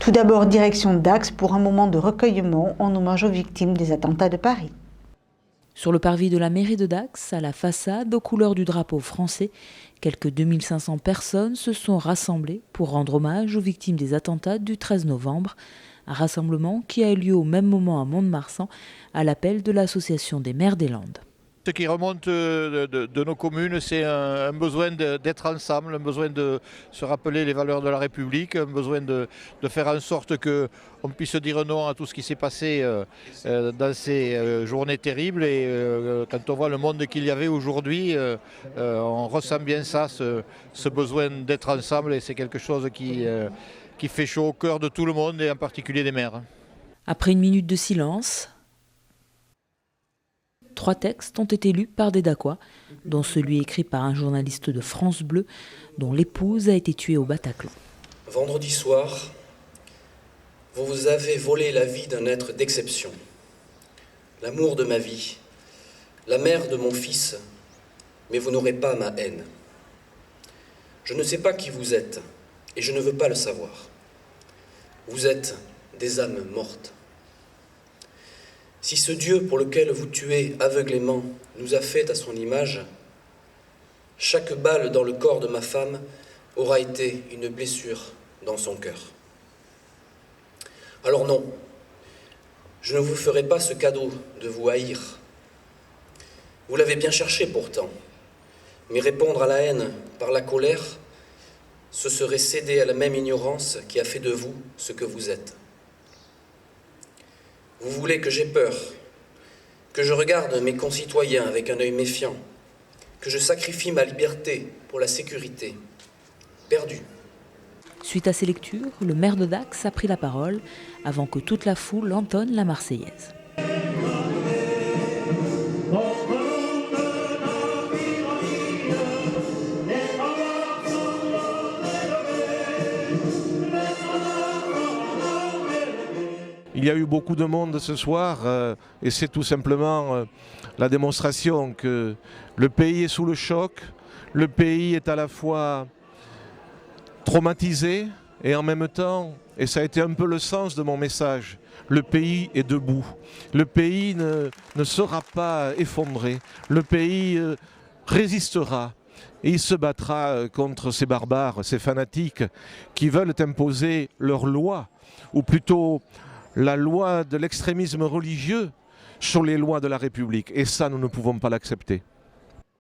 Tout d'abord, direction Dax pour un moment de recueillement en hommage aux victimes des attentats de Paris. Sur le parvis de la mairie de Dax, à la façade, aux couleurs du drapeau français, quelques 2500 personnes se sont rassemblées pour rendre hommage aux victimes des attentats du 13 novembre. Un rassemblement qui a eu lieu au même moment à Mont-de-Marsan, à l'appel de l'Association des maires des Landes. Ce qui remonte de nos communes, c'est un besoin d'être ensemble, un besoin de se rappeler les valeurs de la République, un besoin de faire en sorte qu'on puisse dire non à tout ce qui s'est passé dans ces journées terribles. Et quand on voit le monde qu'il y avait aujourd'hui, on ressent bien ça, ce besoin d'être ensemble, et c'est quelque chose qui fait chaud au cœur de tout le monde, et en particulier des maires. Après une minute de silence, 3 textes ont été lus par des Dacois, dont celui écrit par un journaliste de France Bleu, dont l'épouse a été tuée au Bataclan. Vendredi soir, vous vous avez volé la vie d'un être d'exception, l'amour de ma vie, la mère de mon fils, mais vous n'aurez pas ma haine. Je ne sais pas qui vous êtes, et je ne veux pas le savoir. Vous êtes des âmes mortes. Si ce Dieu pour lequel vous tuez aveuglément nous a fait à son image, chaque balle dans le corps de ma femme aura été une blessure dans son cœur. Alors non, je ne vous ferai pas ce cadeau de vous haïr. Vous l'avez bien cherché pourtant, mais répondre à la haine par la colère, ce serait céder à la même ignorance qui a fait de vous ce que vous êtes. Vous voulez que j'aie peur, que je regarde mes concitoyens avec un œil méfiant, que je sacrifie ma liberté pour la sécurité. Perdu. Suite à ces lectures, le maire de Dax a pris la parole avant que toute la foule entonne la Marseillaise. Il y a eu beaucoup de monde ce soir et c'est tout simplement la démonstration que le pays est sous le choc, le pays est à la fois traumatisé et en même temps, et ça a été un peu le sens de mon message, le pays est debout. Le pays ne sera pas effondré, le pays résistera. Et il se battra contre ces barbares, ces fanatiques qui veulent imposer leur loi, ou plutôt la loi de l'extrémisme religieux sur les lois de la République. Et ça, nous ne pouvons pas l'accepter.